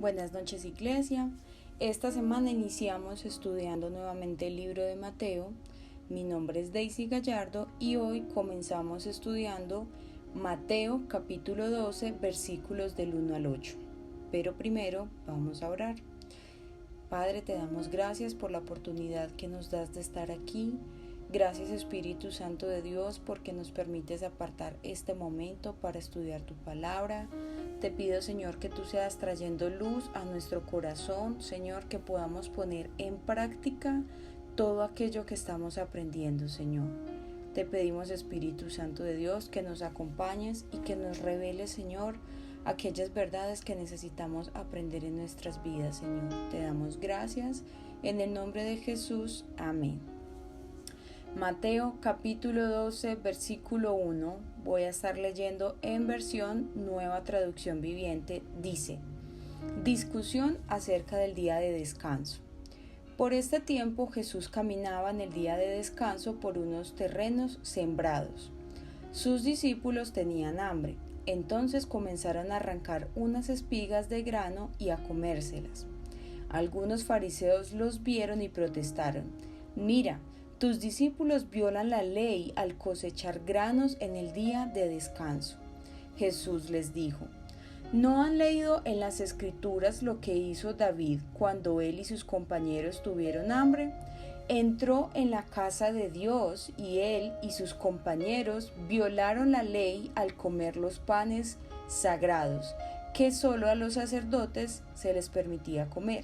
Buenas noches, Iglesia. Esta semana iniciamos estudiando nuevamente el libro de Mateo. Mi nombre es Daisy Gallardo y hoy comenzamos estudiando Mateo capítulo 12 versículos del 1 al 8. Pero primero vamos a orar. Padre, te damos gracias por la oportunidad que nos das de estar aquí. Gracias, Espíritu Santo de Dios, porque nos permites apartar este momento para estudiar tu palabra. Te pido, Señor, que tú seas trayendo luz a nuestro corazón, Señor, que podamos poner en práctica todo aquello que estamos aprendiendo, Señor. Te pedimos, Espíritu Santo de Dios, que nos acompañes y que nos reveles, Señor, aquellas verdades que necesitamos aprender en nuestras vidas, Señor. Te damos gracias. En el nombre de Jesús. Amén. Mateo capítulo 12 versículo 1, voy a estar leyendo en versión Nueva Traducción Viviente, dice: discusión acerca del día de descanso. Por este tiempo Jesús caminaba en el día de descanso por unos terrenos sembrados. Sus discípulos tenían hambre, entonces comenzaron a arrancar unas espigas de grano y a comérselas. Algunos fariseos los vieron y protestaron: mira, tus discípulos violan la ley al cosechar granos en el día de descanso. Jesús les dijo: ¿no han leído en las Escrituras lo que hizo David cuando él y sus compañeros tuvieron hambre? Entró en la casa de Dios y él y sus compañeros violaron la ley al comer los panes sagrados, que solo a los sacerdotes se les permitía comer.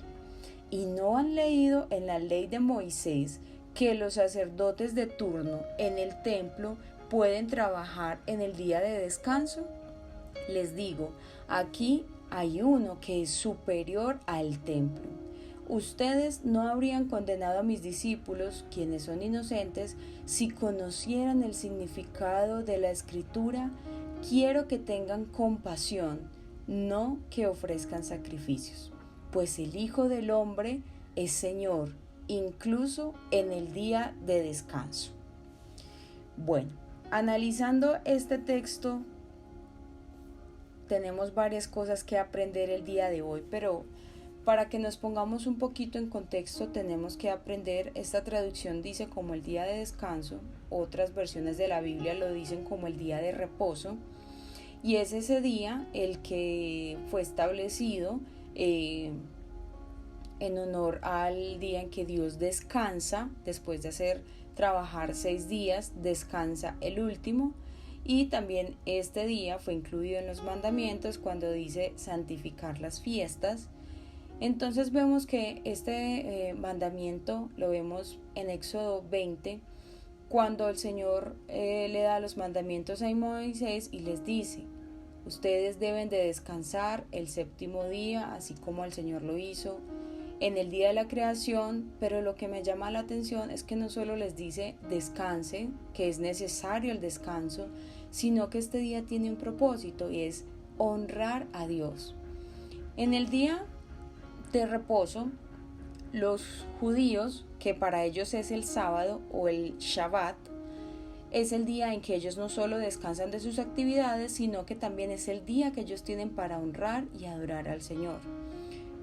¿Y no han leído en la ley de Moisés que los sacerdotes de turno en el templo pueden trabajar en el día de descanso? Les digo, aquí hay uno que es superior al templo. Ustedes no habrían condenado a mis discípulos, quienes son inocentes, si conocieran el significado de la Escritura. Quiero que tengan compasión, no que ofrezcan sacrificios, pues el Hijo del Hombre es Señor, incluso en el día de descanso. Bueno, analizando este texto, tenemos varias cosas que aprender el día de hoy, pero para que nos pongamos un poquito en contexto, tenemos que aprender, esta traducción dice como el día de descanso, otras versiones de la Biblia lo dicen como el día de reposo, y es ese día el que fue establecido en honor al día en que Dios descansa. Después de trabajar 6 días, descansa el último. Y también este día fue incluido en los mandamientos cuando dice santificar las fiestas. Entonces vemos que este mandamiento lo vemos en Éxodo 20, cuando el Señor le da los mandamientos a Moisés y les dice: ustedes deben de descansar el séptimo día, así como el Señor lo hizo en el día de la creación. Pero lo que me llama la atención es que no solo les dice descanse, que es necesario el descanso, sino que este día tiene un propósito y es honrar a Dios. En el día de reposo, los judíos, que para ellos es el sábado o el Shabbat, es el día en que ellos no solo descansan de sus actividades, sino que también es el día que ellos tienen para honrar y adorar al Señor.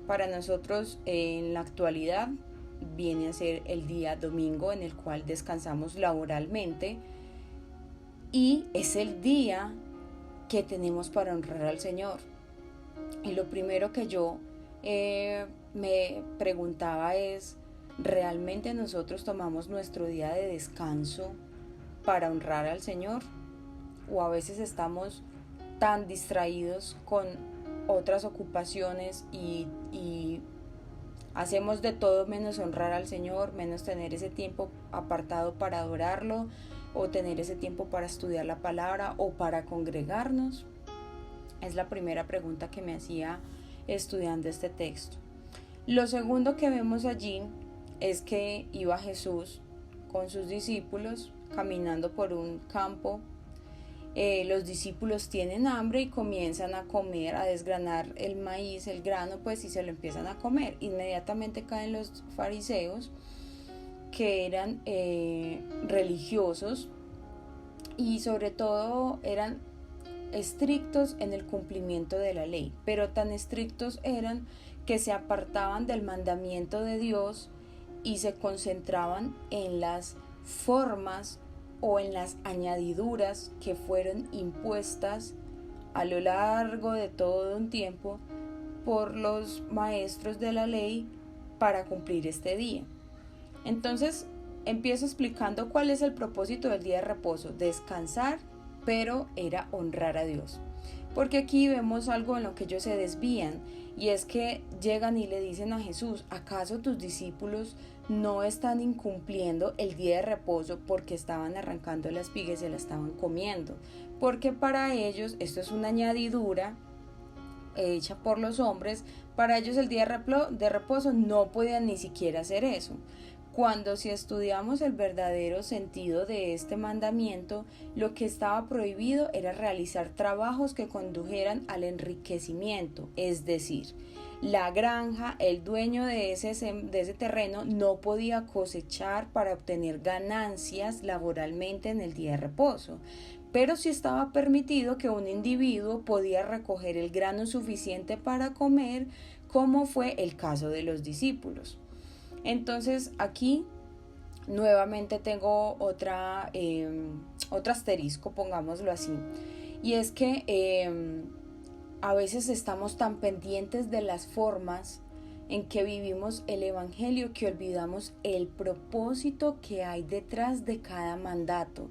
Para nosotros en la actualidad viene a ser el día domingo, en el cual descansamos laboralmente, y es el día que tenemos para honrar al Señor. Y lo primero que yo me preguntaba es: ¿realmente nosotros tomamos nuestro día de descanso para honrar al Señor? ¿O a veces estamos tan distraídos con otras ocupaciones y hacemos de todo menos honrar al Señor, menos tener ese tiempo apartado para adorarlo, o tener ese tiempo para estudiar la palabra o para congregarnos? Es la primera pregunta que me hacía estudiando este texto. Lo segundo que vemos allí es que iba Jesús con sus discípulos caminando por un campo. Los discípulos tienen hambre y comienzan a comer, a desgranar el maíz, el grano, pues, y se lo empiezan a comer. Inmediatamente caen los fariseos, que eran religiosos, y sobre todo eran estrictos en el cumplimiento de la ley, pero tan estrictos eran que se apartaban del mandamiento de Dios y se concentraban en las formas o en las añadiduras que fueron impuestas a lo largo de todo un tiempo por los maestros de la ley para cumplir este día. Entonces, empiezo explicando cuál es el propósito del día de reposo: descansar, pero era honrar a Dios. Porque aquí vemos algo en lo que ellos se desvían, y es que llegan y le dicen a Jesús: ¿acaso tus discípulos no están incumpliendo el día de reposo porque estaban arrancando la espiga y se la estaban comiendo? Porque para ellos esto es una añadidura hecha por los hombres. Para ellos el día de reposo no podían ni siquiera hacer eso. Cuando si estudiamos el verdadero sentido de este mandamiento, lo que estaba prohibido era realizar trabajos que condujeran al enriquecimiento, es decir, la granja, el dueño de ese terreno no podía cosechar para obtener ganancias laboralmente en el día de reposo, pero sí estaba permitido que un individuo podía recoger el grano suficiente para comer, como fue el caso de los discípulos. Entonces aquí nuevamente tengo otro asterisco, pongámoslo así, y es que a veces estamos tan pendientes de las formas en que vivimos el evangelio que olvidamos el propósito que hay detrás de cada mandato.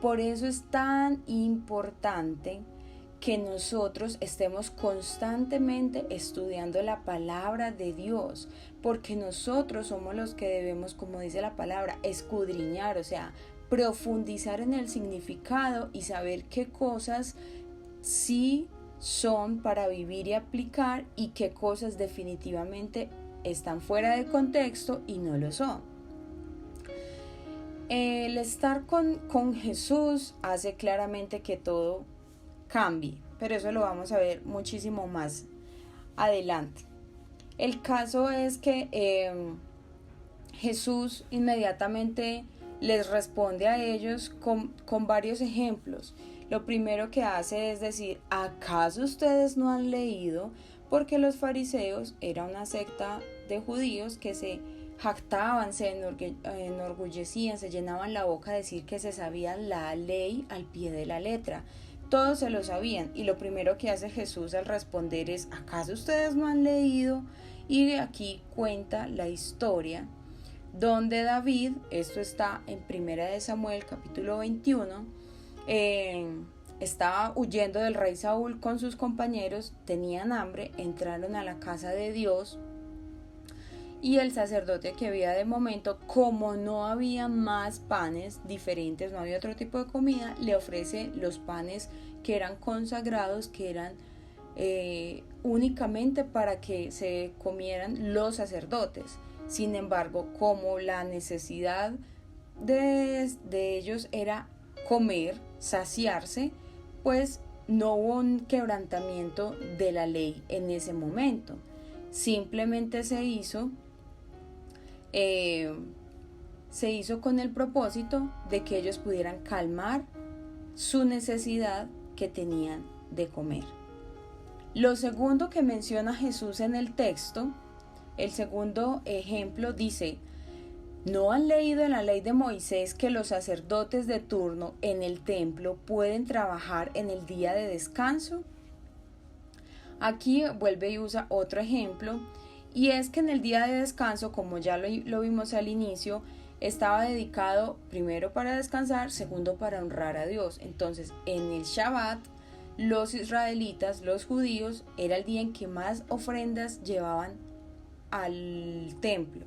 Por eso es tan importante que nosotros estemos constantemente estudiando la palabra de Dios, porque nosotros somos los que debemos, como dice la palabra, escudriñar, o sea, profundizar en el significado y saber qué cosas sí son para vivir y aplicar y qué cosas definitivamente están fuera de contexto y no lo son. El estar con Jesús hace claramente que todo cambie, pero eso lo vamos a ver muchísimo más adelante. El caso es que Jesús inmediatamente les responde a ellos con varios ejemplos. Lo primero que hace es decir: ¿acaso ustedes no han leído? Porque los fariseos era una secta de judíos que se jactaban, se enorgullecían, se llenaban la boca a decir que se sabían la ley al pie de la letra. Todos se lo sabían, y lo primero que hace Jesús al responder es: ¿acaso ustedes no han leído? Y aquí cuenta la historia donde David, esto está en 1 Samuel capítulo 21, estaba huyendo del rey Saúl con sus compañeros, tenían hambre, entraron a la casa de Dios, y el sacerdote que había de momento, como no había más panes diferentes, no había otro tipo de comida, le ofrece los panes que eran consagrados, que eran únicamente para que se comieran los sacerdotes. Sin embargo, como la necesidad de ellos era comer, saciarse, pues no hubo un quebrantamiento de la ley en ese momento. Simplemente se hizo con el propósito de que ellos pudieran calmar su necesidad que tenían de comer. Lo segundo que menciona Jesús en el texto, el segundo ejemplo, dice: ¿no han leído en la ley de Moisés que los sacerdotes de turno en el templo pueden trabajar en el día de descanso? Aquí vuelve y usa otro ejemplo, y es que en el día de descanso, como ya lo vimos al inicio, estaba dedicado primero para descansar, segundo para honrar a Dios. Entonces, en el Shabbat, los israelitas, los judíos, era el día en que más ofrendas llevaban al templo.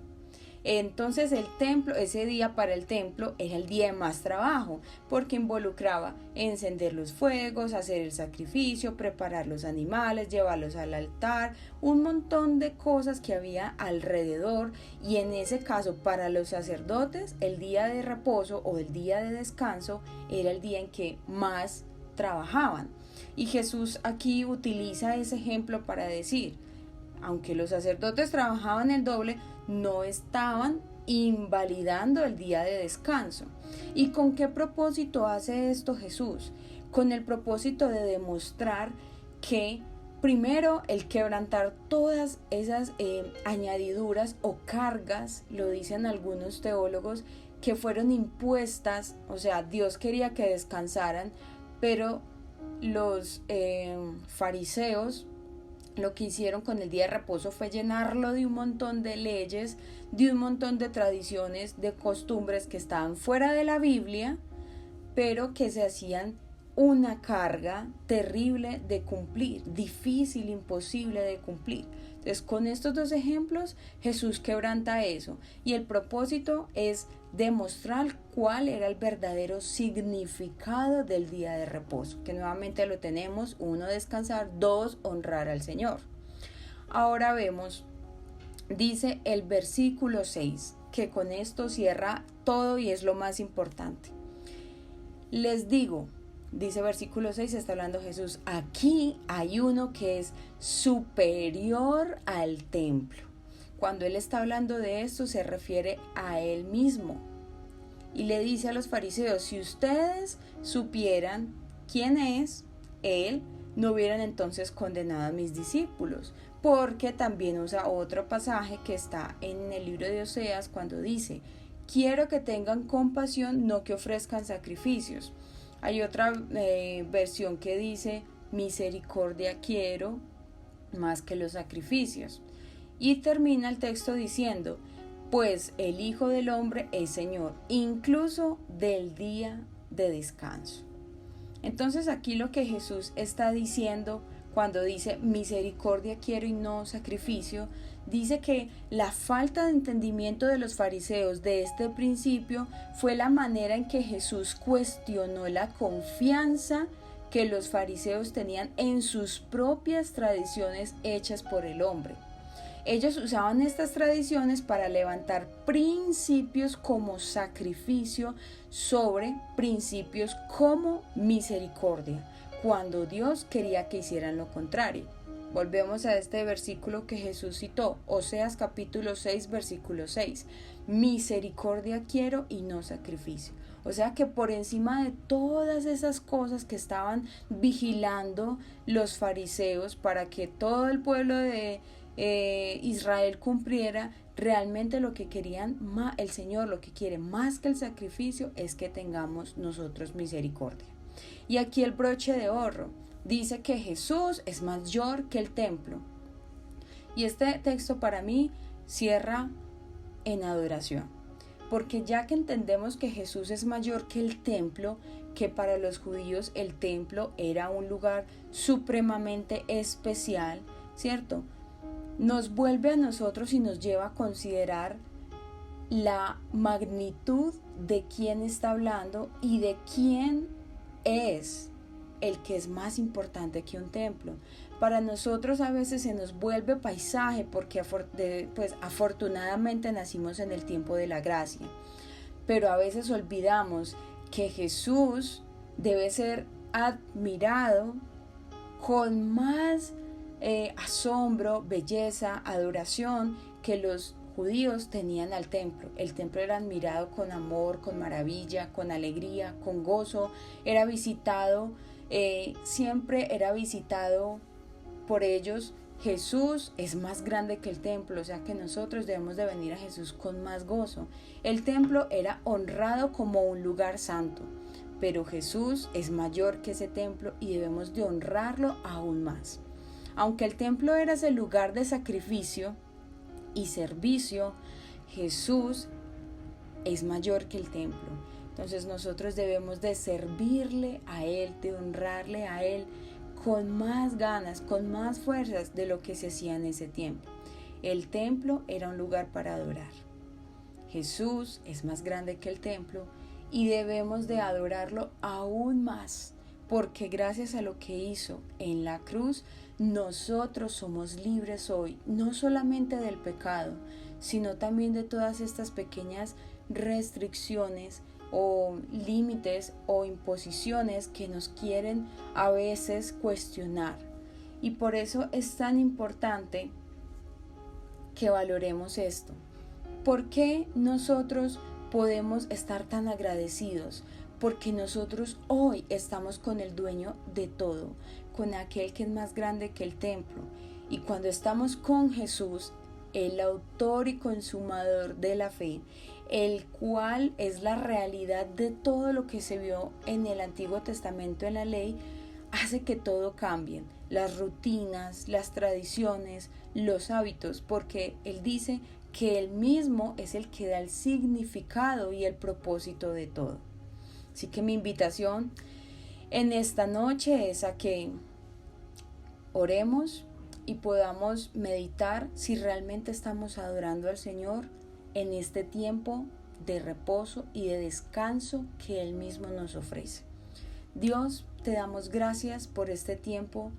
Entonces el templo, ese día para el templo era el día de más trabajo, porque involucraba encender los fuegos, hacer el sacrificio, preparar los animales, llevarlos al altar, un montón de cosas que había alrededor. Y en ese caso, para los sacerdotes, el día de reposo o el día de descanso era el día en que más trabajaban. Y Jesús aquí utiliza ese ejemplo para decir: aunque los sacerdotes trabajaban el doble, no estaban invalidando el día de descanso. ¿Y con qué propósito hace esto Jesús? con el propósito de demostrar que primero el quebrantar todas esas añadiduras o cargas, lo dicen algunos teólogos, que fueron impuestas, o sea, Dios quería que descansaran, pero los fariseos lo que hicieron con el día de reposo fue llenarlo de un montón de leyes, de un montón de tradiciones, de costumbres que estaban fuera de la Biblia, pero que se hacían una carga terrible de cumplir, difícil, imposible de cumplir. Entonces, con estos dos ejemplos, Jesús quebranta eso. Y el propósito es demostrar cuál era el verdadero significado del día de reposo, que nuevamente lo tenemos: 1, descansar; 2, honrar al Señor. Ahora vemos, dice el versículo 6, que con esto cierra todo y es lo más importante. Les digo, dice versículo 6, está hablando Jesús, aquí hay uno que es superior al templo. Cuando él está hablando de esto, se refiere a él mismo. Y le dice a los fariseos, si ustedes supieran quién es él, no hubieran entonces condenado a mis discípulos. Porque también usa otro pasaje que está en el libro de Oseas, cuando dice, quiero que tengan compasión, no que ofrezcan sacrificios. Hay otra versión que dice, misericordia quiero más que los sacrificios. Y termina el texto diciendo, pues el Hijo del Hombre es Señor, incluso del día de descanso. Entonces aquí lo que Jesús está diciendo cuando dice misericordia quiero y no sacrificio, dice que la falta de entendimiento de los fariseos de este principio fue la manera en que Jesús cuestionó la confianza que los fariseos tenían en sus propias tradiciones hechas por el hombre. Ellos usaban estas tradiciones para levantar principios como sacrificio sobre principios como misericordia, cuando Dios quería que hicieran lo contrario. Volvemos a este versículo que Jesús citó, Oseas capítulo 6, versículo 6. Misericordia quiero y no sacrificio. O sea que por encima de todas esas cosas que estaban vigilando los fariseos para que todo el pueblo de Israel cumpliera, realmente lo que querían, el Señor lo que quiere más que el sacrificio es que tengamos nosotros misericordia. Y aquí el broche de oro dice que Jesús es mayor que el templo. Y este texto para mí cierra en adoración, porque ya que entendemos que Jesús es mayor que el templo, que para los judíos el templo era un lugar supremamente especial, ¿cierto? Nos vuelve a nosotros y nos lleva a considerar la magnitud de quién está hablando y de quién es el que es más importante que un templo. Para nosotros a veces se nos vuelve paisaje porque pues afortunadamente nacimos en el tiempo de la gracia, pero a veces olvidamos que Jesús debe ser admirado con más asombro, belleza, adoración que los judíos tenían al templo. El templo era admirado con amor, con maravilla, con alegría, con gozo. Era visitado, siempre era visitado por ellos. Jesús es más grande que el templo, o sea que nosotros debemos de venir a Jesús con más gozo. El templo era honrado como un lugar santo, pero Jesús es mayor que ese templo y debemos de honrarlo aún más. Aunque el templo era ese lugar de sacrificio y servicio, Jesús es mayor que el templo. Entonces nosotros debemos de servirle a Él, de honrarle a Él con más ganas, con más fuerzas de lo que se hacía en ese tiempo. El templo era un lugar para adorar. Jesús es más grande que el templo y debemos de adorarlo aún más, porque gracias a lo que hizo en la cruz, nosotros somos libres hoy, no solamente del pecado, sino también de todas estas pequeñas restricciones o límites o imposiciones que nos quieren a veces cuestionar. Y por eso es tan importante que valoremos esto. ¿Por qué nosotros podemos estar tan agradecidos? porque nosotros hoy estamos con el dueño de todo, con aquel que es más grande que el templo. Y cuando estamos con Jesús, el autor y consumador de la fe, el cual es la realidad de todo lo que se vio en el Antiguo Testamento en la ley, hace que todo cambie, las rutinas, las tradiciones, los hábitos, porque Él dice que Él mismo es el que da el significado y el propósito de todo. Así que mi invitación en esta noche es a que oremos y podamos meditar si realmente estamos adorando al Señor en este tiempo de reposo y de descanso que Él mismo nos ofrece. Dios, te damos gracias por este tiempo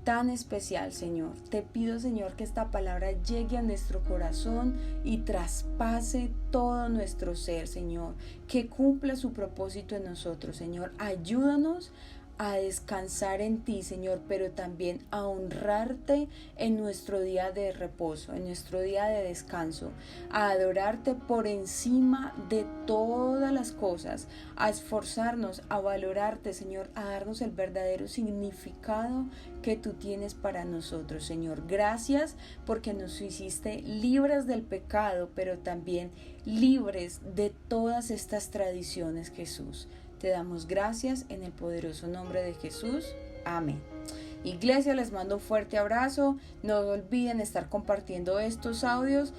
tan especial, Señor. Te pido, Señor, que esta palabra llegue a nuestro corazón y traspase todo nuestro ser, Señor. Que cumpla su propósito en nosotros, Señor. Ayúdanos a descansar en ti, Señor, pero también a honrarte en nuestro día de reposo, en nuestro día de descanso, a adorarte por encima de todas las cosas, a esforzarnos, a valorarte, Señor, a darnos el verdadero significado que tú tienes para nosotros, Señor. Gracias porque nos hiciste libres del pecado, pero también libres de todas estas tradiciones, Jesús. Te damos gracias en el poderoso nombre de Jesús. Amén. Iglesia, les mando un fuerte abrazo. No olviden estar compartiendo estos audios